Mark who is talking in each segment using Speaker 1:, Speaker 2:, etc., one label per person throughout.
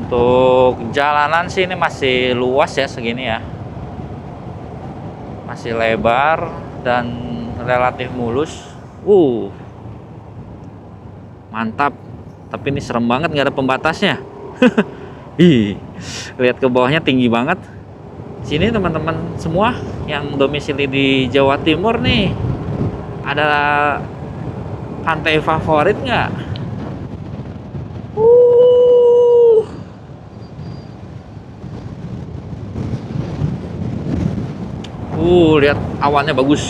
Speaker 1: Untuk jalanan sih ini masih luas ya, segini ya. Masih lebar dan relatif mulus. Mantap. Tapi ini serem banget, nggak ada pembatasnya. Ih, lihat ke bawahnya tinggi banget. Sini teman-teman semua yang domisili di Jawa Timur nih, ada pantai favorit nggak? Lihat awannya bagus.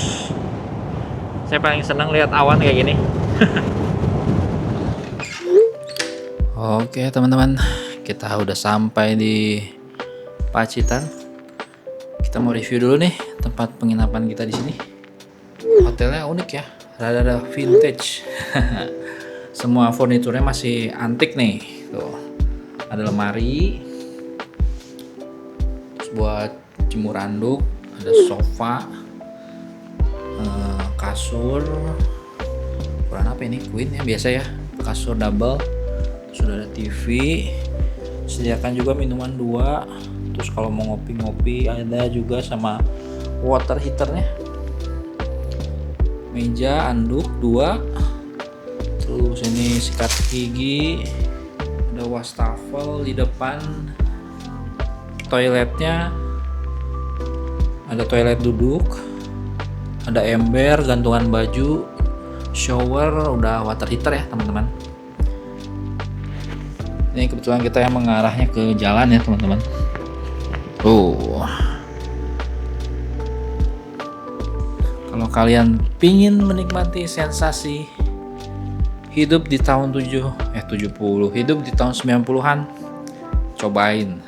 Speaker 1: Saya paling senang lihat awan kayak gini. Oke teman-teman, kita udah sampai di Pacitan. Kita mau review dulu nih tempat penginapan kita di sini. Hotelnya unik ya, rada-rada vintage. Semua furniturnya masih antik nih. Tuh, ada lemari, terus buat jemur handuk, ada sofa, kasur. Ukuran apa ini? Queen ya biasa ya. Kasur double. Sudah ada TV. Sediakan juga minuman 2. Terus kalau mau ngopi-ngopi ada juga sama water heaternya. Meja anduk 2. Terus ini sikat gigi. Ada wastafel di depan. Toiletnya ada toilet duduk. Ada ember, gantungan baju, shower, udah water heater ya teman-teman. Ini kebetulan kita yang mengarahnya ke jalan ya teman-teman. Kalau kalian pingin menikmati sensasi hidup di tahun 70, hidup di tahun 90-an, cobain.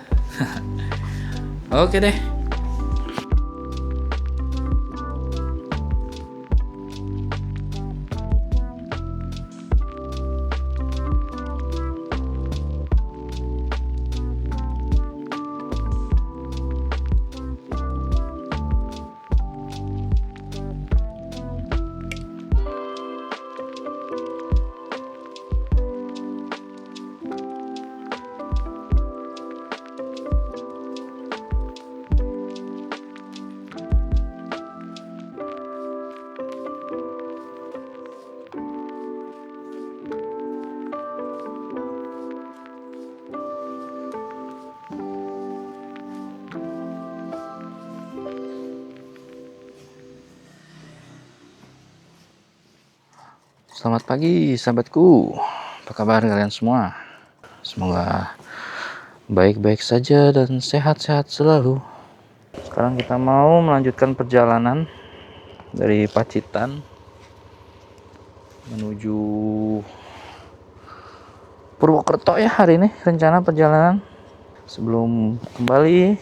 Speaker 1: Oke deh. Selamat pagi sahabatku, apa kabar kalian semua? Semoga baik-baik saja dan sehat-sehat selalu. Sekarang kita mau melanjutkan perjalanan dari Pacitan menuju Purwokerto ya hari ini rencana perjalanan. Sebelum kembali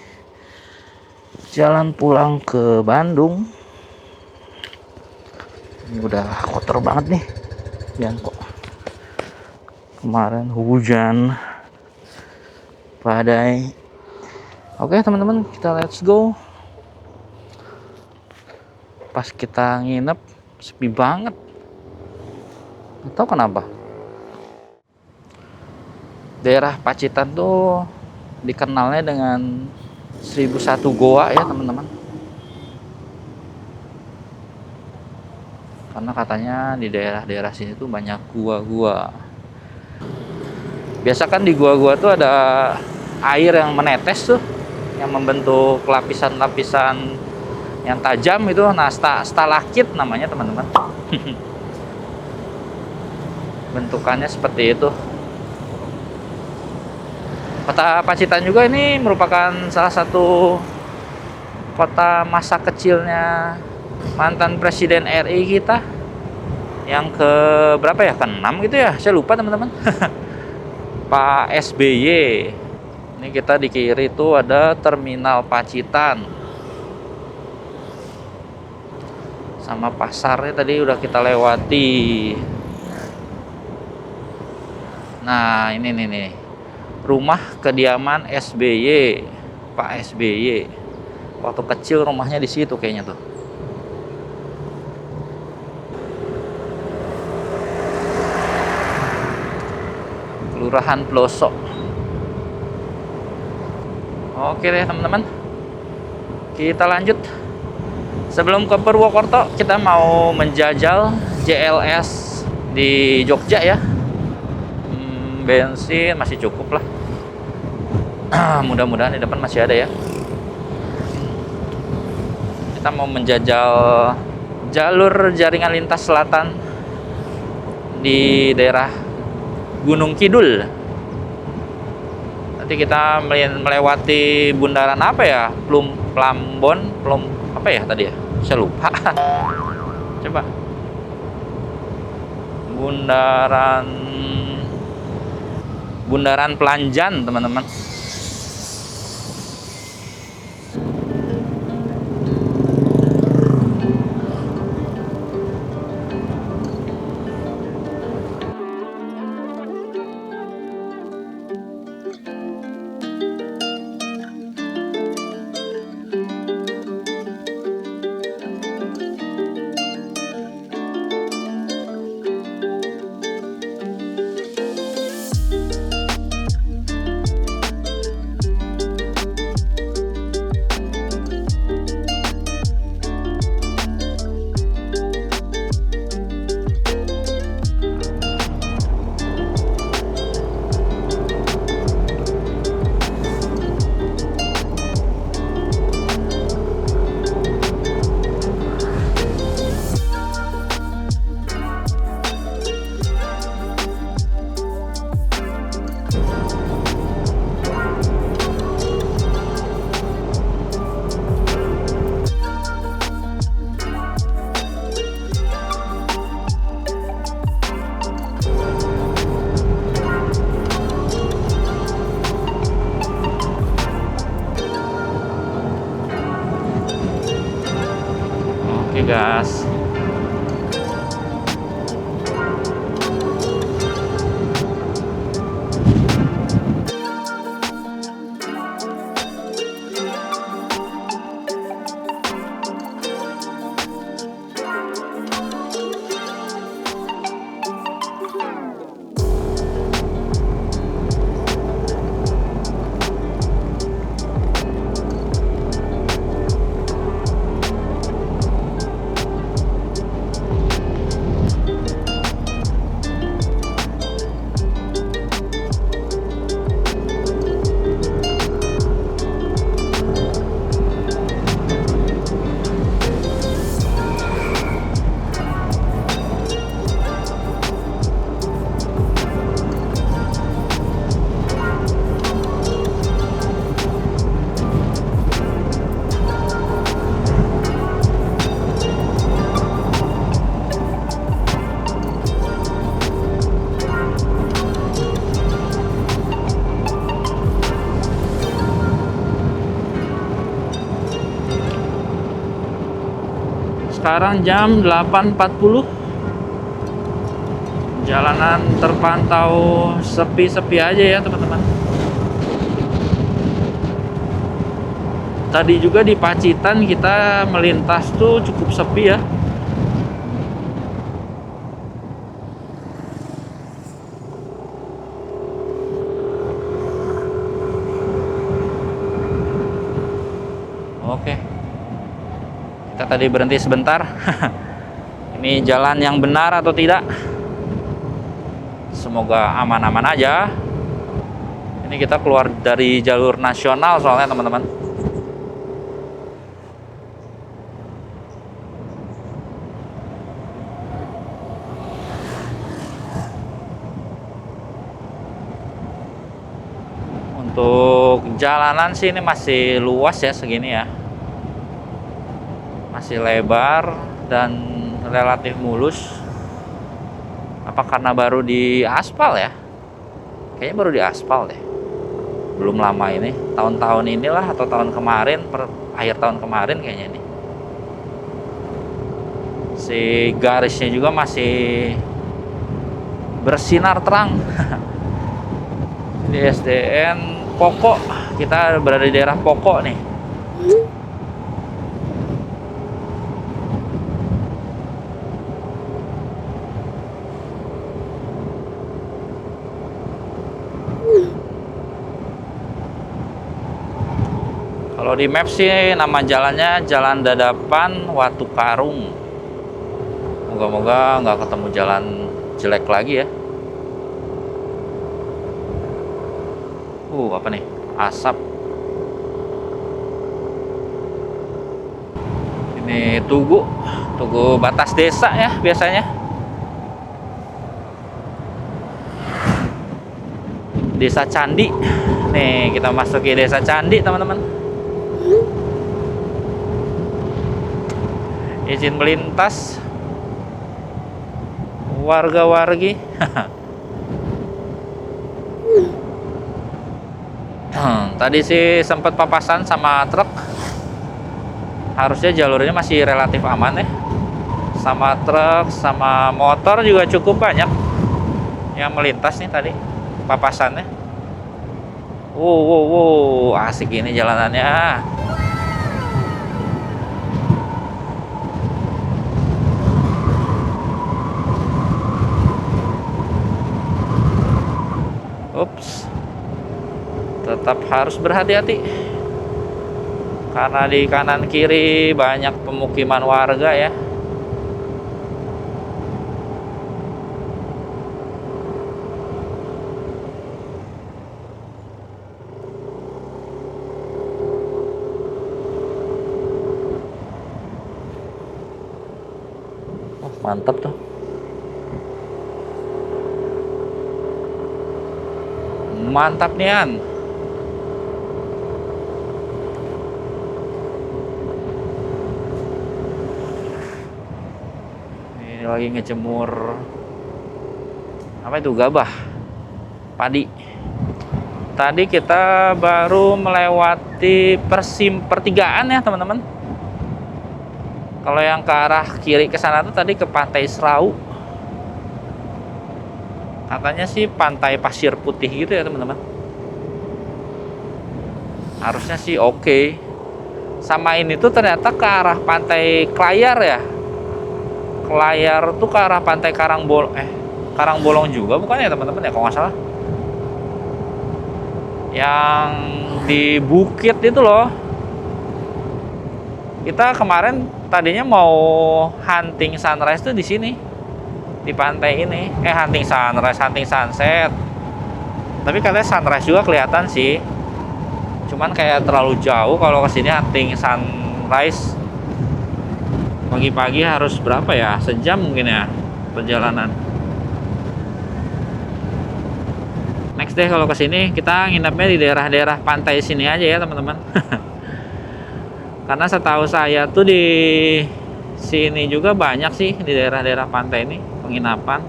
Speaker 1: jalan pulang ke Bandung. Ini udah kotor banget nih. Kok kemarin hujan badai. Oke teman-teman, kita let's go. Pas kita nginep sepi banget, nggak tahu kenapa. Daerah Pacitan tuh dikenalnya dengan 1001 goa ya teman-teman. Karena katanya di daerah-daerah sini tuh banyak gua-gua. Biasa kan di gua-gua tuh ada air yang menetes tuh, yang membentuk lapisan-lapisan yang tajam itu. Nah, stalaktit namanya teman-teman. Bentukannya seperti itu. Kota Pacitan juga ini merupakan salah satu kota masa kecilnya mantan Presiden RI kita yang ke berapa ya, ke-6 gitu ya, saya lupa teman-teman. Pak SBY. Ini kita di kiri itu ada terminal Pacitan sama pasarnya tadi udah kita lewati. Nah ini nih rumah kediaman SBY, Pak SBY. Waktu kecil rumahnya di situ kayaknya tuh. Kelurahan Pelosok. Oke deh teman-teman, kita lanjut. Sebelum ke Purwokerto, kita mau menjajal JLS di Jogja ya. Bensin masih cukup lah. Mudah-mudahan di depan masih ada ya. Kita mau menjajal jalur jaringan lintas selatan di daerah Gunung Kidul. Nanti kita melewati bundaran apa ya? Plambon, apa ya tadi ya? Saya lupa. Coba. Bundaran Pelanjan, teman-teman. Oke guys. Sekarang jam 8.40. Jalanan terpantau sepi-sepi aja ya teman-teman. Tadi juga di Pacitan kita melintas tuh cukup sepi ya. Oke. Kita tadi berhenti sebentar. Ini jalan yang benar atau tidak? Semoga aman-aman aja. Ini kita keluar dari jalur nasional soalnya teman-teman. Untuk jalanan sih ini masih luas ya segini ya. Masih lebar dan relatif mulus. Apa karena baru di aspal ya? Kayaknya baru di aspal deh. Belum lama ini, tahun-tahun inilah atau tahun kemarin, akhir tahun kemarin kayaknya ini. Si garisnya juga masih bersinar terang. Di SDN Pokok, kita berada di daerah Pokok nih. Kalau di map sih nama jalannya Jalan Dadapan Watu Karung. Moga-moga nggak ketemu jalan jelek lagi ya. Apa nih? Asap. Ini tugu batas desa ya biasanya. Desa Candi. Nih, kita masuki Desa Candi, teman-teman. Izin melintas. Warga-wargi. Tadi sih sempat papasan sama truk. Harusnya jalurnya masih relatif aman ya. Sama truk, sama motor juga cukup banyak yang melintas nih tadi papasannya. Asik ini jalanannya. Ups. Tetap harus berhati-hati karena di kanan kiri banyak pemukiman warga ya. Mantap tuh. Mantap nian. Lagi ngejemur apa itu, gabah padi. Tadi kita baru melewati pertigaan ya teman-teman. Kalau yang ke arah kiri ke sana tuh tadi ke Pantai Serau. Katanya sih pantai pasir putih gitu ya teman-teman. Harusnya sih oke. Sama ini tuh ternyata ke arah Pantai Klayar ya. Layar tuh ke arah pantai Karangbolong juga bukan ya teman-teman ya, kalau nggak salah. Yang di bukit itu loh. Kita kemarin tadinya mau hunting sunrise tuh di sini, di pantai ini. Hunting sunrise, hunting sunset. Tapi katanya sunrise juga kelihatan sih. Cuman kayak terlalu jauh kalau kesini hunting sunrise. Pagi-pagi harus berapa ya? Sejam mungkin ya perjalanan. Next deh kalau kesini kita nginepnya di daerah-daerah pantai sini aja ya teman-teman. Karena setahu saya tuh di sini juga banyak sih di daerah-daerah pantai ini penginapan.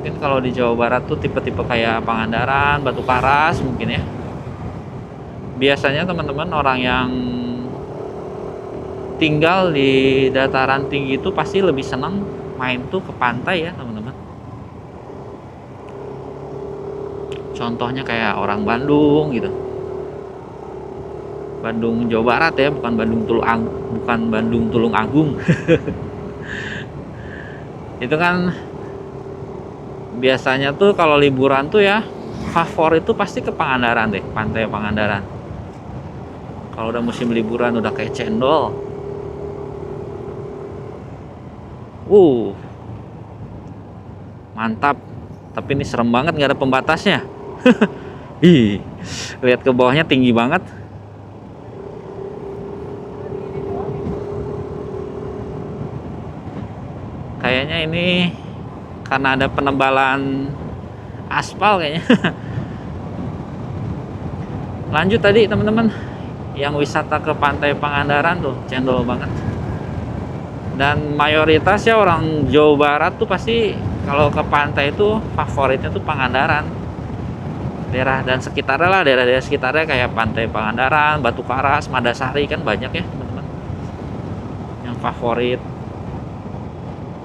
Speaker 1: Mungkin kalau di Jawa Barat tuh tipe-tipe kayak Pangandaran, Batu Karas mungkin ya. Biasanya teman-teman orang yang tinggal di dataran tinggi itu pasti lebih senang main tuh ke pantai ya teman-teman. Contohnya kayak orang Bandung gitu. Bandung Jawa Barat ya, bukan Bandung Tulung Agung. Itu kan biasanya tuh kalau liburan tuh ya favorit tuh pasti ke Pangandaran deh, pantai Pangandaran. Kalau udah musim liburan udah kayak cendol. Mantap. Tapi ini serem banget, nggak ada pembatasnya. Ih, lihat ke bawahnya tinggi banget. Kayaknya ini karena ada penebalan aspal kayaknya. Lanjut tadi teman-teman, yang wisata ke pantai Pangandaran tuh cendol banget. Dan mayoritas ya orang Jawa Barat tuh pasti kalau ke pantai itu favoritnya tuh Pangandaran. Daerah dan sekitarnya lah, daerah-daerah sekitarnya kayak Pantai Pangandaran, Batu Karas, Madasari kan banyak ya teman-teman yang favorit.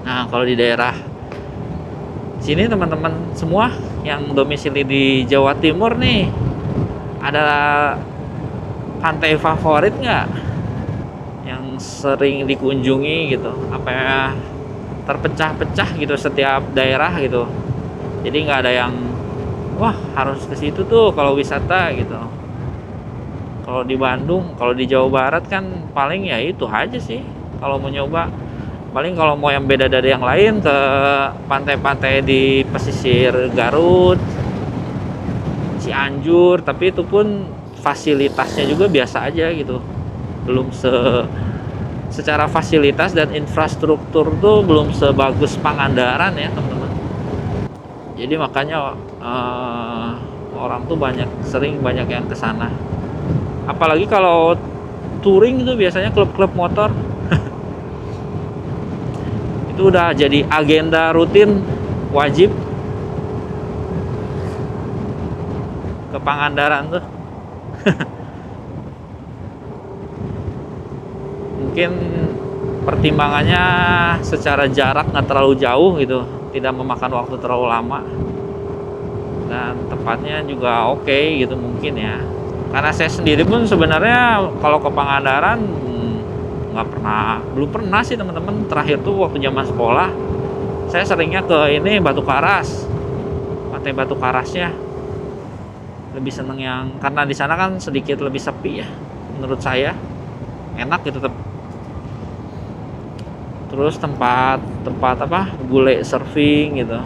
Speaker 1: Nah kalau di daerah sini teman-teman semua yang domisili di Jawa Timur nih, ada pantai favorit nggak yang sering dikunjungi gitu? Apa ya, terpecah-pecah gitu setiap daerah gitu. Jadi nggak ada yang wah harus ke situ tuh kalau wisata gitu. Kalau di Bandung, kalau di Jawa Barat kan paling ya itu aja sih. Kalau mau nyoba, paling kalau mau yang beda dari yang lain ke pantai-pantai di pesisir Garut, Cianjur, tapi itu pun fasilitasnya juga biasa aja gitu. Belum secara fasilitas dan infrastruktur tuh belum sebagus Pangandaran ya, teman-teman. Jadi makanya orang tuh banyak yang ke sana. Apalagi kalau touring itu biasanya klub-klub motor itu udah jadi agenda rutin wajib ke Pangandaran tuh. Mungkin pertimbangannya secara jarak nggak terlalu jauh gitu, tidak memakan waktu terlalu lama, dan tempatnya juga oke gitu mungkin ya. Karena saya sendiri pun sebenarnya kalau ke Pangandaran belum pernah sih teman-teman. Terakhir tuh waktu zaman sekolah, saya seringnya ke ini Batu Karas, pantai Batu Karasnya. Lebih seneng yang karena di sana kan sedikit lebih sepi ya, menurut saya enak gitu. Terus tempat apa bule surfing gitu,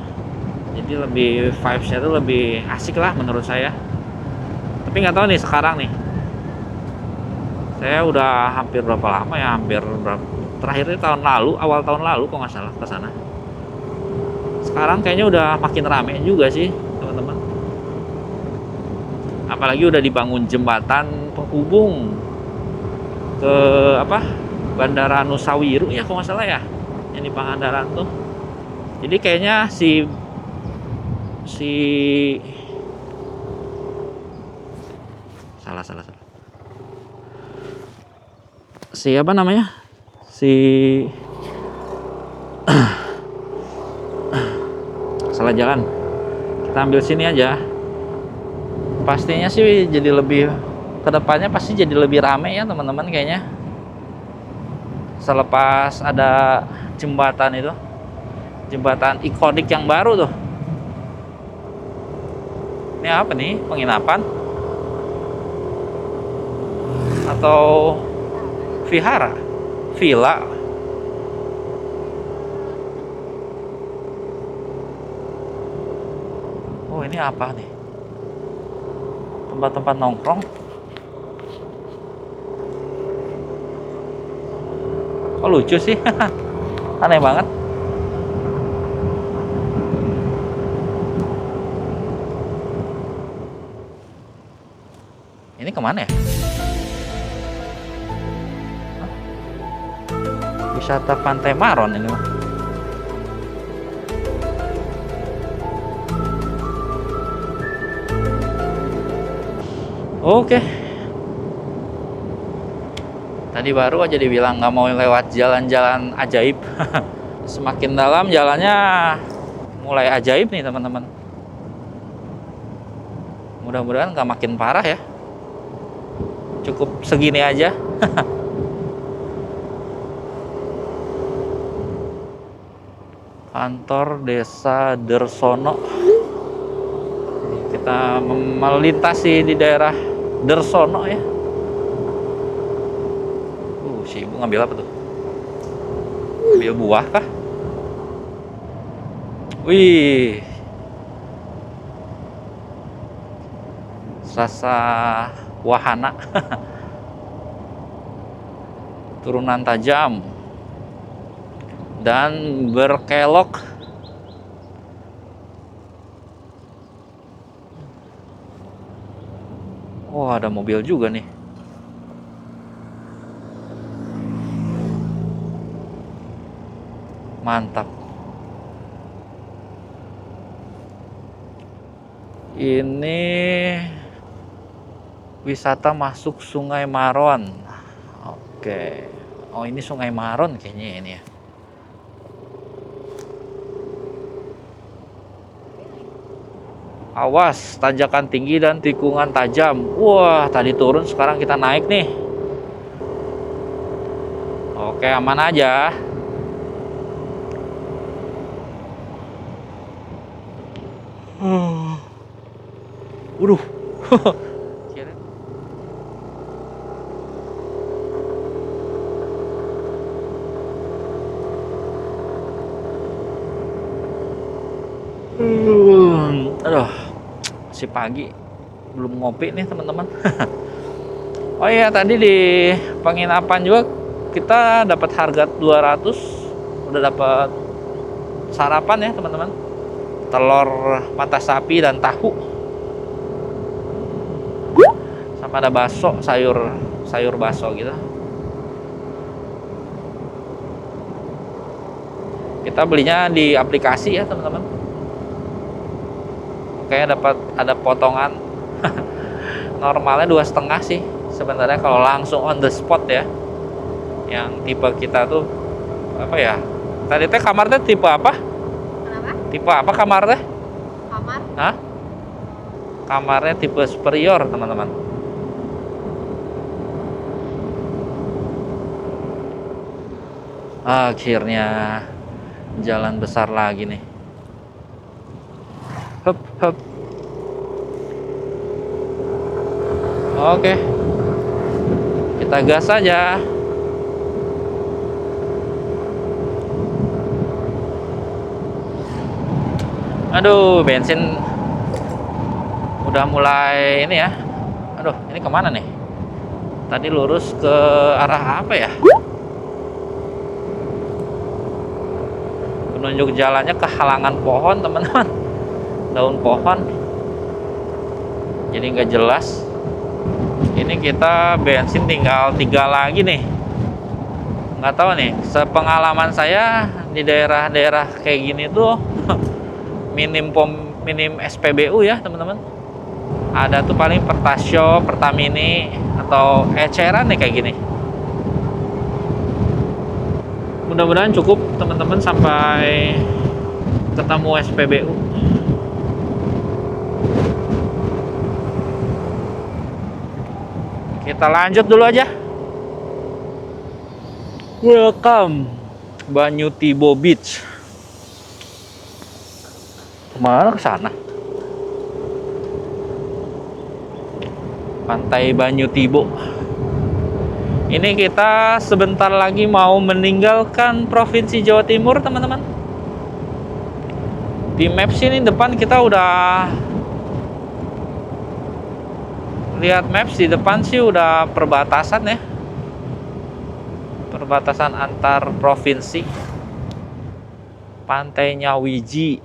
Speaker 1: jadi lebih vibesnya tuh lebih asik lah menurut saya. Tapi nggak tahu nih sekarang nih, saya udah hampir berapa lama ya, terakhirnya tahun lalu, awal tahun lalu kok nggak salah ke sana. Sekarang kayaknya udah makin rame juga sih teman-teman, apalagi udah dibangun jembatan penghubung ke apa Bandara Nusawiru ya kalau nggak salah ya, yang di Pangandaran tuh. Jadi kayaknya si apa namanya, salah jalan, kita ambil sini aja. Pastinya sih jadi lebih, kedepannya pasti jadi lebih rame ya teman-teman kayaknya, selepas ada jembatan itu, jembatan ikonik yang baru tuh. Ini apa nih, penginapan atau vihara, villa? Oh ini apa nih, tempat-tempat nongkrong. Kok lucu sih. Aneh banget. Ini kemana ya? Wisata Pantai Maron ini mah. Oke. Tadi baru aja dibilang nggak mau lewat jalan-jalan ajaib. Semakin dalam jalannya mulai ajaib nih teman-teman. Mudah-mudahan nggak makin parah ya. Cukup segini aja. Kantor Desa Dersono. Kita melintasi di daerah Dersono ya. Si ibu ngambil apa tuh? Ambil buah kah? Wih, rasa wahana. Turunan tajam dan berkelok. Oh, ada mobil juga nih. Mantap. Ini wisata masuk Sungai Maron. Oke. Oh, ini Sungai Maron kayaknya ini ya. Awas, tanjakan tinggi dan tikungan tajam. Wah, tadi turun, sekarang kita naik nih. Oke, aman aja. Waduh. masih pagi, belum ngopi nih teman-teman. Oh iya, tadi di penginapan juga kita dapat harga 200, udah dapat sarapan ya teman-teman, telur mata sapi dan tahu, sama ada bakso, sayur bakso gitu. Kita belinya di aplikasi ya teman-teman. Kayaknya dapat ada potongan. Normalnya 2,5 sih sebenarnya kalau langsung on the spot ya. Yang tipe kita tuh apa ya? Tadi teh kamar teh tipe apa?
Speaker 2: Kenapa?
Speaker 1: Tipe apa kamar teh?
Speaker 2: Kamar?
Speaker 1: Hah? Kamarnya tipe superior teman-teman. Akhirnya jalan besar lagi nih. Hup, hup. Oke, kita gas aja. Aduh, bensin udah mulai ini ya. Aduh, ini kemana nih? Tadi lurus ke arah apa ya? Penunjuk jalannya kehalangan pohon teman-teman. Daun pohon, jadi nggak jelas. Ini kita bensin tinggal 3 lagi nih. Nggak tahu nih, sepengalaman saya di daerah-daerah kayak gini tuh minim SPBU ya teman-teman. Ada tuh paling Pertasio, Pertamini, atau eceran nih kayak gini. Mudah-mudahan cukup teman-teman sampai ketemu SPBU. Kita lanjut dulu aja. Welcome Banyu Tibo Beach. Kemana ke sana? Pantai Banyu Tibo. Ini kita sebentar lagi mau meninggalkan Provinsi Jawa Timur, teman-teman. Di maps ini depan kita udah lihat maps, di depan sih udah perbatasan ya. Perbatasan antar provinsi. Pantai Nyawiji.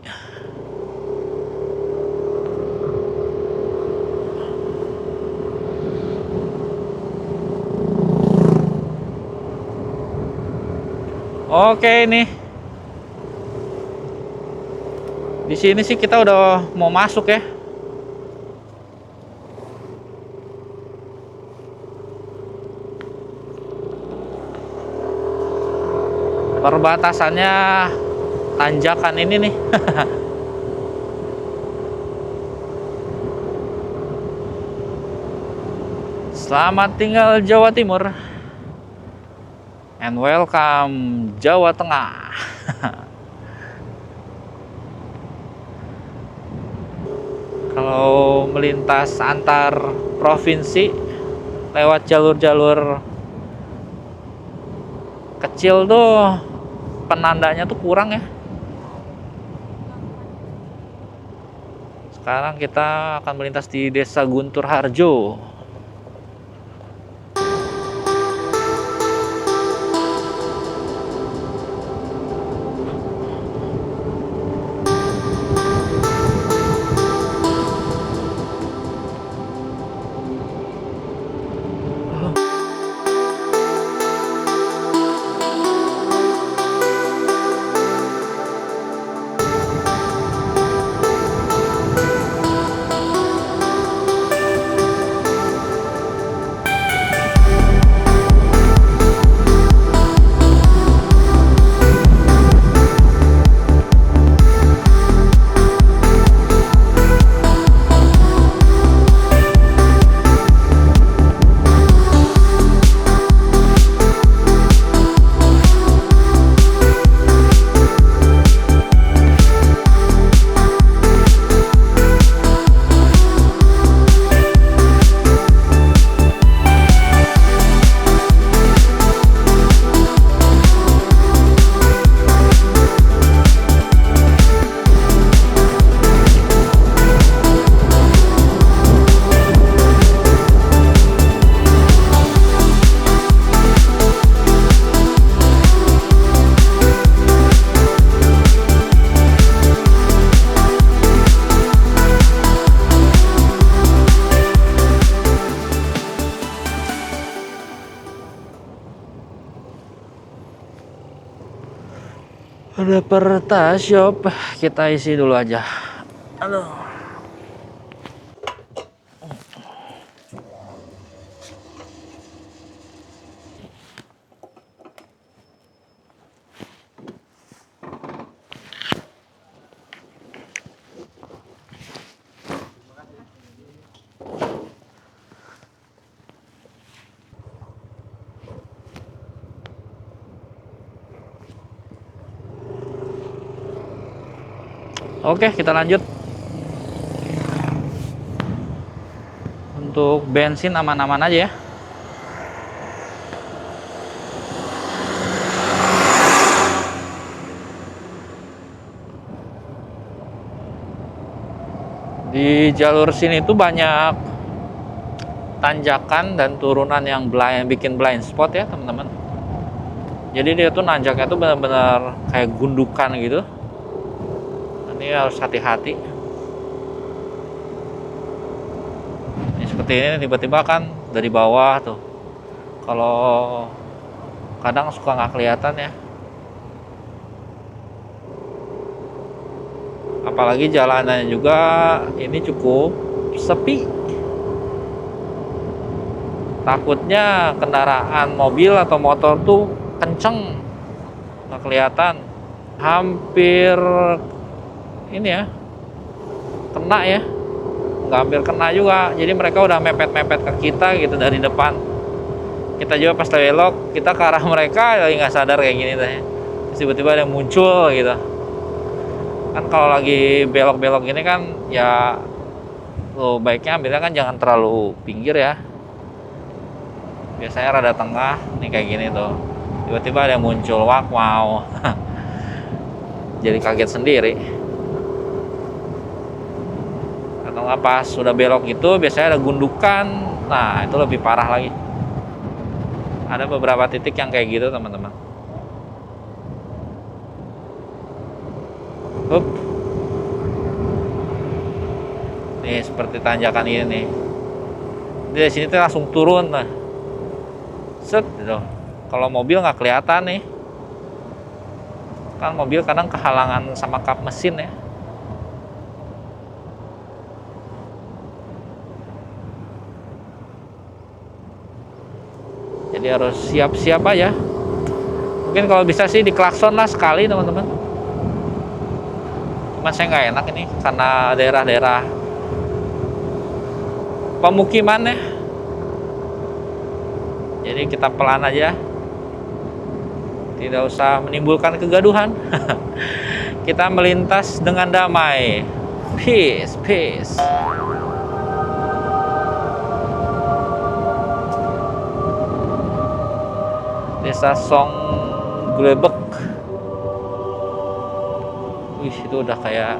Speaker 1: Oke nih. Di sini sih kita udah mau masuk ya. Perbatasannya tanjakan ini nih. Selamat tinggal Jawa Timur. And welcome Jawa Tengah. Kalau melintas antar provinsi lewat jalur-jalur kecil tuh penandanya tuh kurang ya. Sekarang kita akan melintas di Desa Guntur Harjo. Ada Pertashop, kita isi dulu aja. Aduh. Oke, kita lanjut. Untuk bensin aman-aman aja ya. Di jalur sini tuh banyak tanjakan dan turunan yang bikin blind spot ya teman-teman. Jadi dia tuh nanjaknya tuh benar-benar kayak gundukan gitu. Ini harus hati-hati. Ini seperti ini tiba-tiba kan dari bawah tuh. Kalau kadang suka nggak kelihatan ya. Apalagi jalanannya juga ini cukup sepi. Takutnya kendaraan mobil atau motor tuh kenceng, nggak kelihatan. Hampir ini ya, kena ya, nggak hampir kena juga. Jadi mereka udah mepet-mepet ke kita gitu dari depan. Kita juga pas belok, kita ke arah mereka lagi nggak sadar kayak gini teh. Tiba-tiba ada yang muncul gitu. Kan kalau lagi belok-belok gini kan ya, lo baiknya ambilnya kan jangan terlalu pinggir ya. Biasanya rada tengah, nih kayak gini tuh. Tiba-tiba ada yang muncul, wak mau. Jadi kaget sendiri. Atau nggak pas sudah belok gitu biasanya ada gundukan, nah itu lebih parah lagi. Ada beberapa titik yang kayak gitu teman-teman. Nih seperti tanjakan ini nih. Di sini tuh langsung turun nah. Set gitu. Kalau mobil nggak kelihatan nih. Kan mobil kadang kehalangan sama kap mesin ya. Jadi harus siap-siap aja. Mungkin kalau bisa sih diklakson lah sekali teman-teman. Cuman saya nggak enak ini karena daerah-daerah pemukiman ya. Jadi kita pelan aja. Tidak usah menimbulkan kegaduhan. Kita melintas dengan damai. Peace, peace. Desa Song Glebek. Wih, itu udah kayak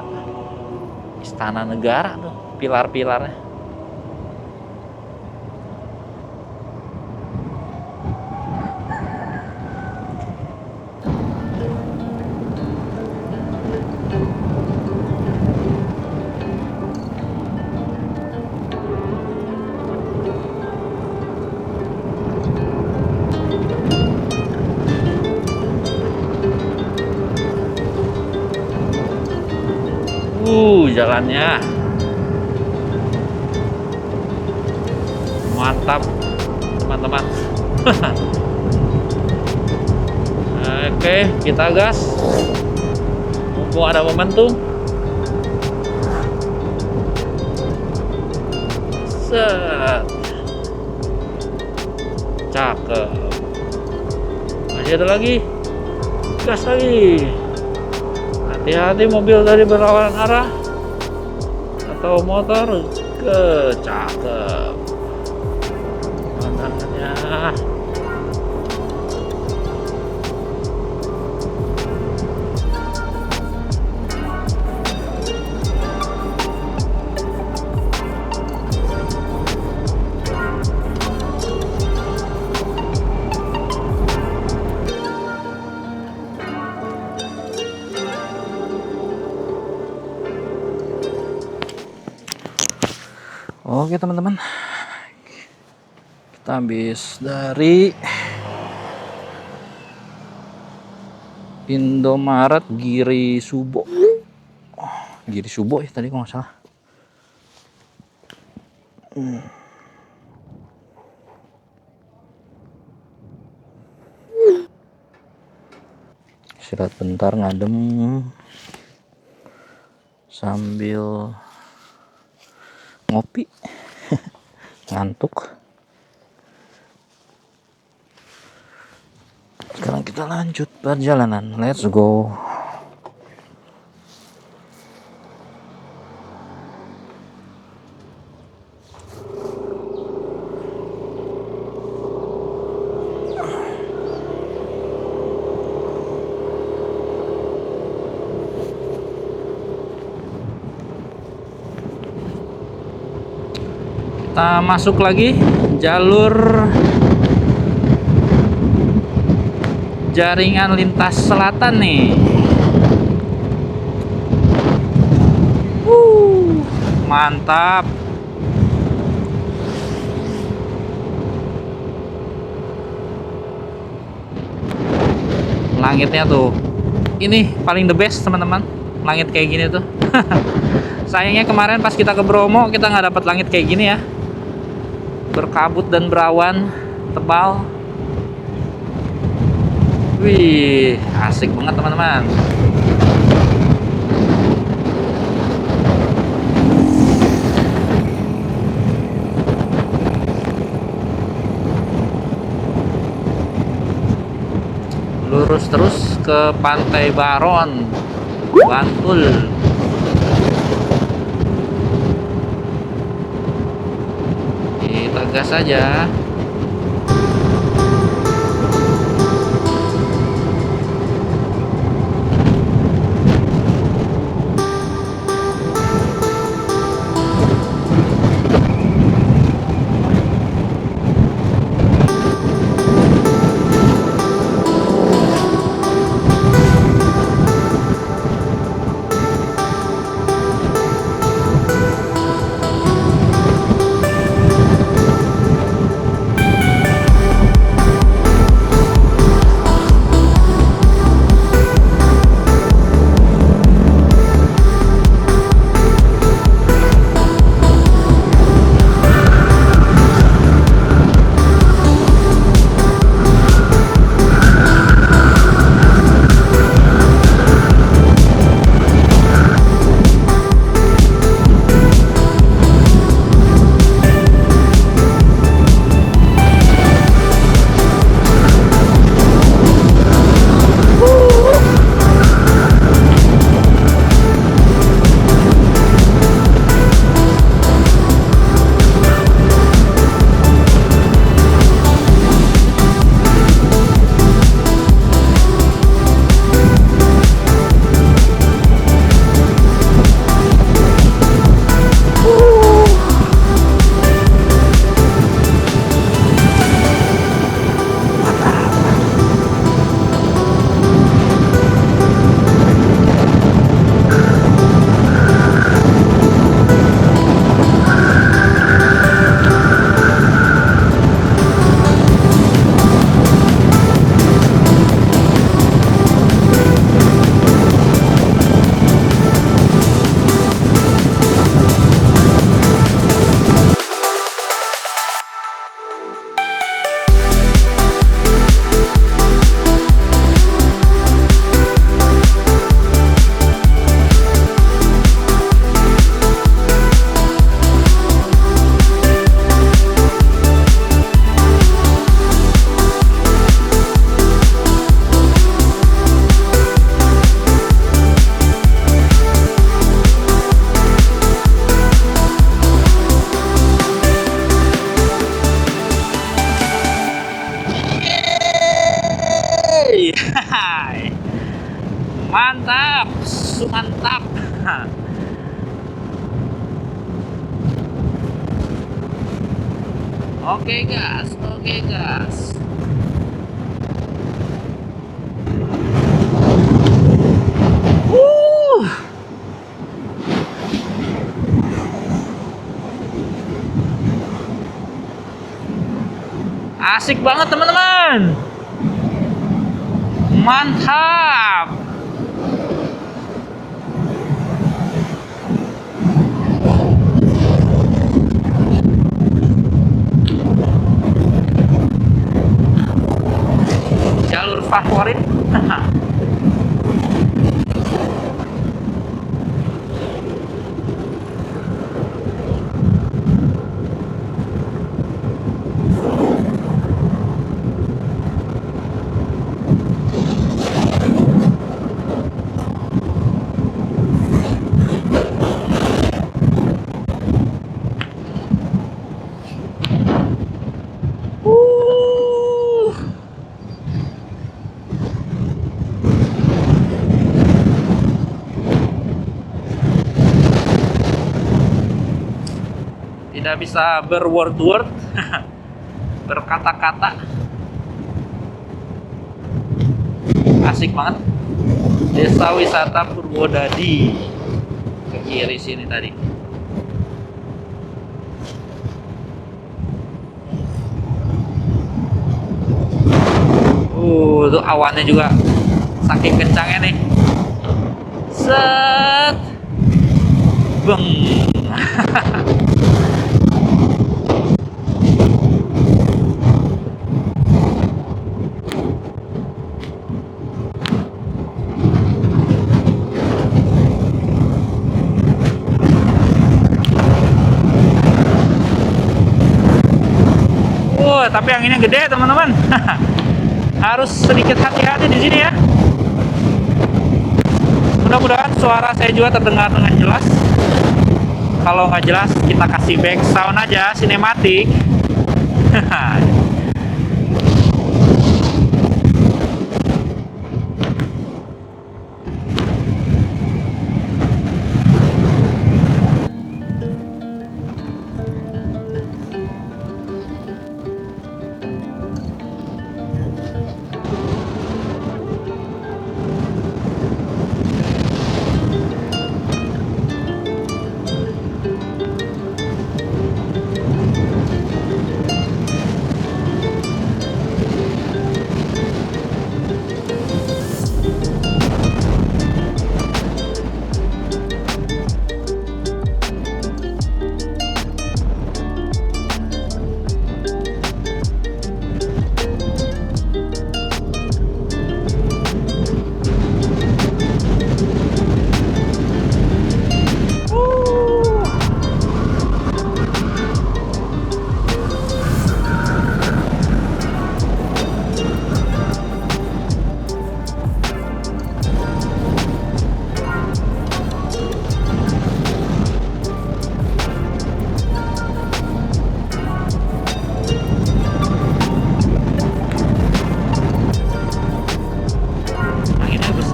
Speaker 1: istana negara tuh, pilar-pilarnya. Jalannya mantap teman-teman. Oke, kita gas mumpung ada momentum. Set, cakep. Masih ada lagi, gas lagi. Hati-hati mobil dari berlawanan arah atau motor. Cakep pemandangannya. Oke teman-teman, kita habis dari Indomaret Giri Subo. Giri Subo ya tadi kalau nggak salah. Istirahat bentar ngadem sambil ngopi. Ngantuk. Sekarang kita lanjut perjalanan. Let's go. Kita masuk lagi jalur jaringan lintas selatan nih. Mantap. Langitnya tuh, ini paling the best teman-teman. Langit kayak gini tuh. Sayangnya kemarin pas kita ke Bromo kita nggak dapat langit kayak gini ya. Berkabut dan berawan tebal. Wih, asik banget teman-teman. Lurus terus ke Pantai Baron, Bantul. Kita gas saja. Mantap, mantap. Oke gas, oke gas. Asik banget teman-teman. Mantap. Jalur favorit. Tidak bisa berword-word, berkata-kata. Asik banget. Desa wisata Purwodadi. Ke kiri sini tadi. Tuh awannya juga saking kencangnya nih. Set. Beng. Tapi anginnya gede teman-teman. Harus sedikit hati-hati di sini ya. Mudah-mudahan suara saya juga terdengar dengan jelas. Kalau nggak jelas kita kasih back sound aja, sinematik.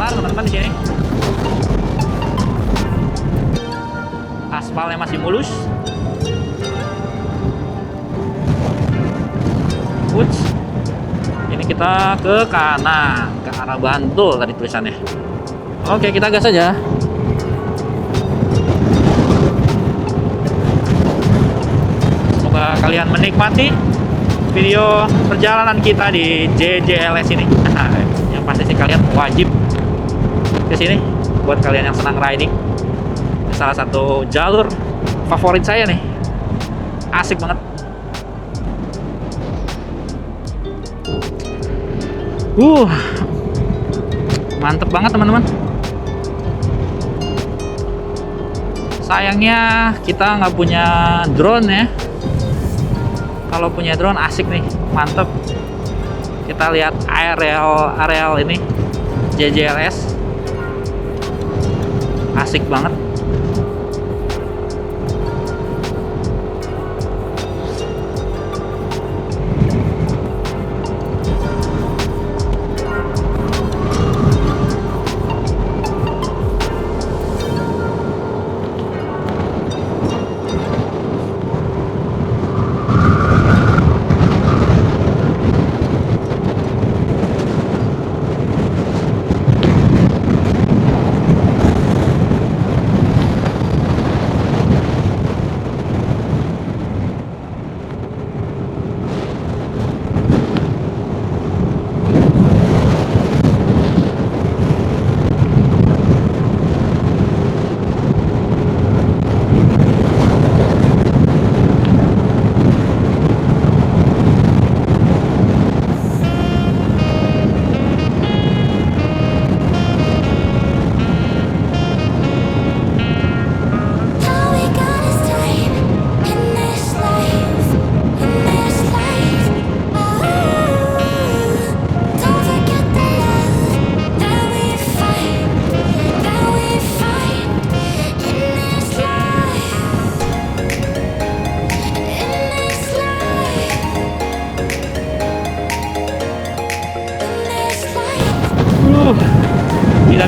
Speaker 1: Teman-teman di sini. Aspalnya masih mulus. Uts. Ini kita ke kanan, ke arah Bantul tadi tulisannya. Oke, kita gas aja. Semoga kalian menikmati video perjalanan kita di JJLS ini. Yang pasti sih kalian wajib ke sini buat kalian yang senang riding. Salah satu jalur favorit saya nih. Asik banget. Mantep banget teman-teman. Sayangnya kita nggak punya drone ya. Kalau punya drone asik nih, mantep. Kita lihat areal ini JJLS. Asik banget.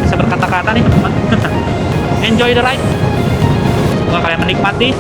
Speaker 1: tidak bisa berkata-kata nih teman-teman. Enjoy the ride. Semoga kalian menikmati.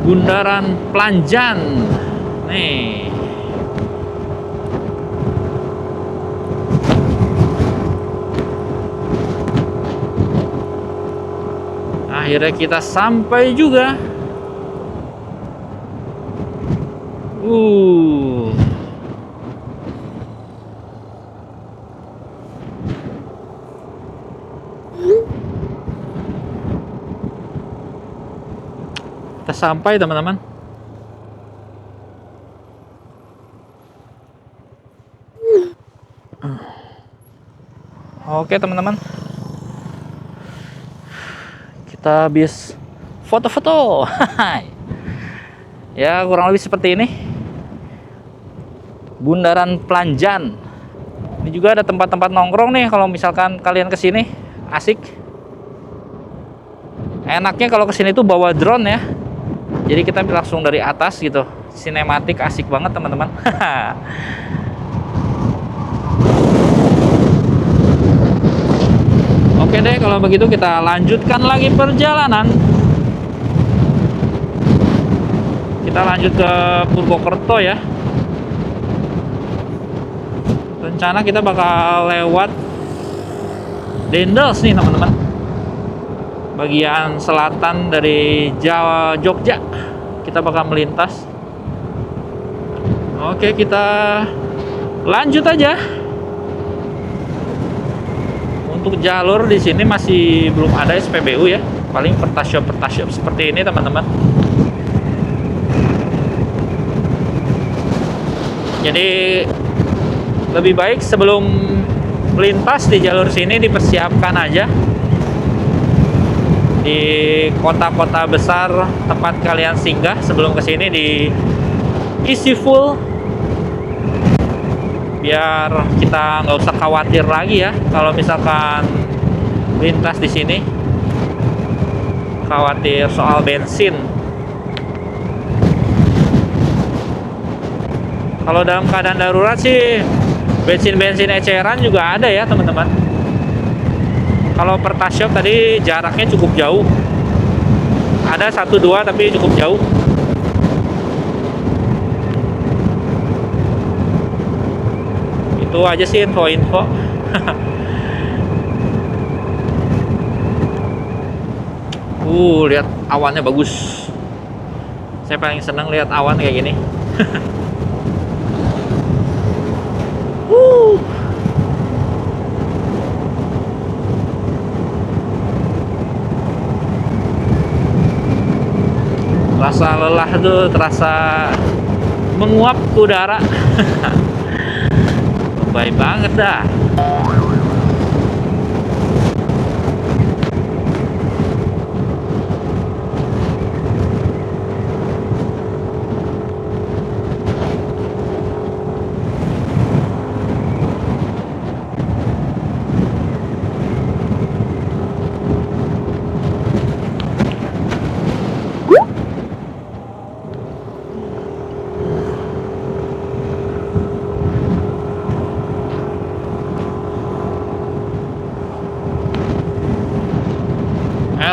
Speaker 1: Bundaran Planjan. Nih. Akhirnya kita sampai juga. Kita sampai teman-teman. Oke teman-teman, kita habis foto-foto. Ya kurang lebih seperti ini Bundaran Planjan. Ini juga ada tempat-tempat nongkrong nih kalau misalkan kalian kesini, asik. Enaknya kalau kesini tuh bawa drone ya. Jadi kita langsung dari atas gitu, sinematik, asik banget teman-teman. Oke deh, kalau begitu kita lanjutkan lagi perjalanan. Kita lanjut ke Purwokerto ya. Rencana kita bakal lewat Dendels nih teman-teman, bagian selatan dari Jawa, Jogja. Kita bakal melintas. Oke, kita lanjut aja. Untuk jalur di sini masih belum ada SPBU ya. Paling pertashop seperti ini teman-teman. Jadi lebih baik sebelum melintas di jalur sini dipersiapkan aja. Di kota-kota besar tempat kalian singgah sebelum kesini diisi full, biar kita nggak usah khawatir lagi ya kalau misalkan lintas di sini, khawatir soal bensin. Kalau dalam keadaan darurat sih bensin eceran juga ada ya teman-teman. Kalau pertashop tadi jaraknya cukup jauh, ada 1-2 tapi cukup jauh. Itu aja sih info-info. Lihat awannya bagus. Saya paling senang lihat awan kayak gini. Rasa lelah tuh terasa menguap ke udara. Baik banget dah.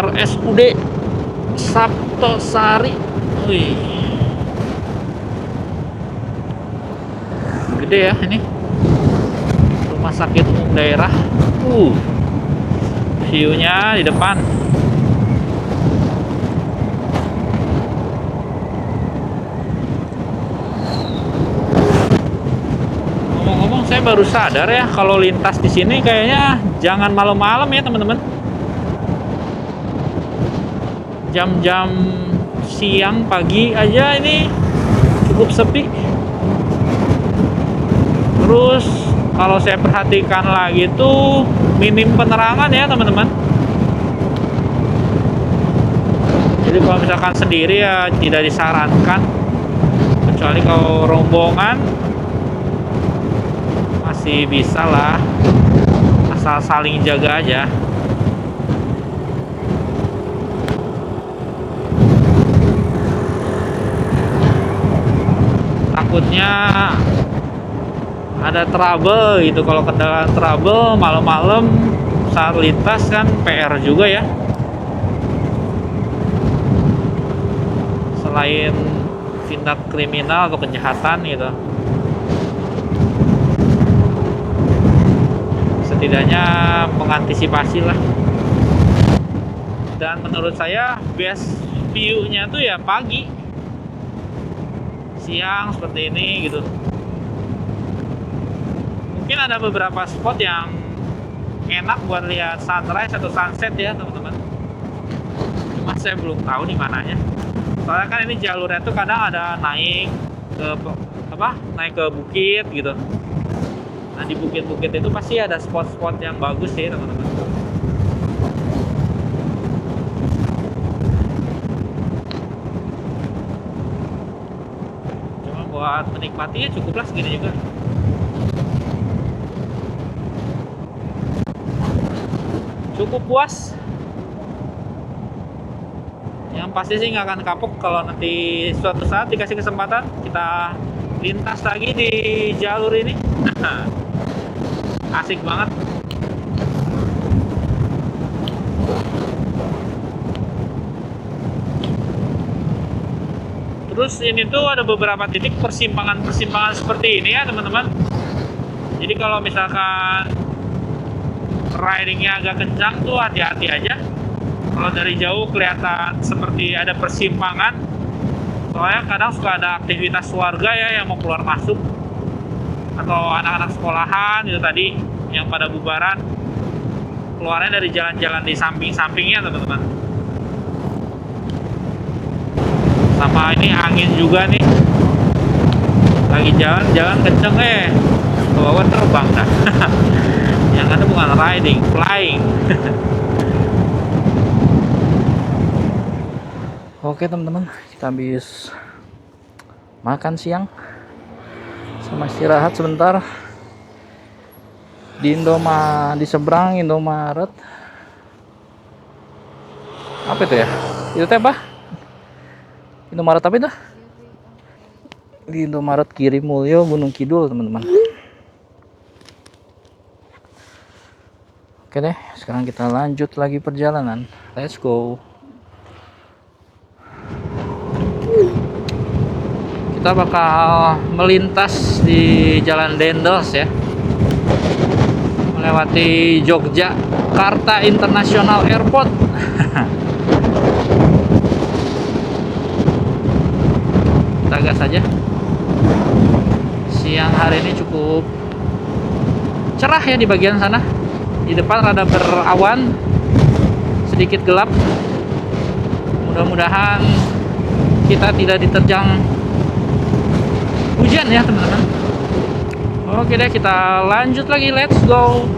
Speaker 1: RSUD Sabtosari. Wih, gede ya ini rumah sakit umum daerah. View-nya di depan. saya baru sadar ya kalau lintas di sini kayaknya jangan malam-malam ya teman-teman. Jam-jam siang pagi aja ini cukup sepi. Terus kalau saya perhatikan lagi tuh minim penerangan ya teman-teman. Jadi kalau misalkan sendiri ya tidak disarankan, kecuali kalau rombongan masih bisa lah, asal saling jaga aja. Takutnya ada trouble gitu, kalau kendaraan trouble malam-malam saat lintas kan PR juga ya. Selain tindak kriminal atau kejahatan gitu, setidaknya mengantisipasi lah. Dan menurut saya best view-nya tuh ya pagi, siang seperti ini gitu. Mungkin ada beberapa spot yang enak buat lihat sunrise atau sunset ya teman-teman. Cuma saya belum tahu di mananya. Soalnya kan ini jalurnya tuh kadang ada naik ke naik ke bukit gitu. Nah di bukit-bukit itu pasti ada spot-spot yang bagus sih teman-teman. Cuma buat menikmatinya cukuplah segini juga. Cukup puas. Yang pasti sih nggak akan kapok kalau nanti suatu saat dikasih kesempatan kita lintas lagi di jalur ini. Asik banget. Terus ini tuh ada beberapa titik persimpangan seperti ini ya teman-teman. Jadi kalau misalkan ridingnya agak kencang tuh hati-hati aja. Kalau dari jauh kelihatan seperti ada persimpangan, soalnya kadang suka ada aktivitas warga ya yang mau keluar masuk, atau anak-anak sekolahan itu tadi yang pada bubaran, keluarnya dari jalan-jalan di samping-sampingnya teman-teman. Sama ini angin juga nih, lagi jalan kenceng ke bawah terbang dah. Yang ada bukan riding, flying. Oke teman-teman, kita habis makan siang sama istirahat sebentar di di seberang Indomaret. Apa itu ya? Itu teh apa? Indomaret apa itu? Di Indomaret Giri Mulyo Gunung Kidul teman-teman. Oke deh, sekarang kita lanjut lagi perjalanan. Let's go. Kita bakal melintas di Jalan Dendels ya, melewati Yogyakarta International Airport. Kita gas aja. Siang hari ini cukup cerah ya di bagian sana. Di depan rada berawan, sedikit gelap. Mudah-mudahan kita tidak diterjang hujan ya teman-teman. Oke deh, kita lanjut lagi, let's go.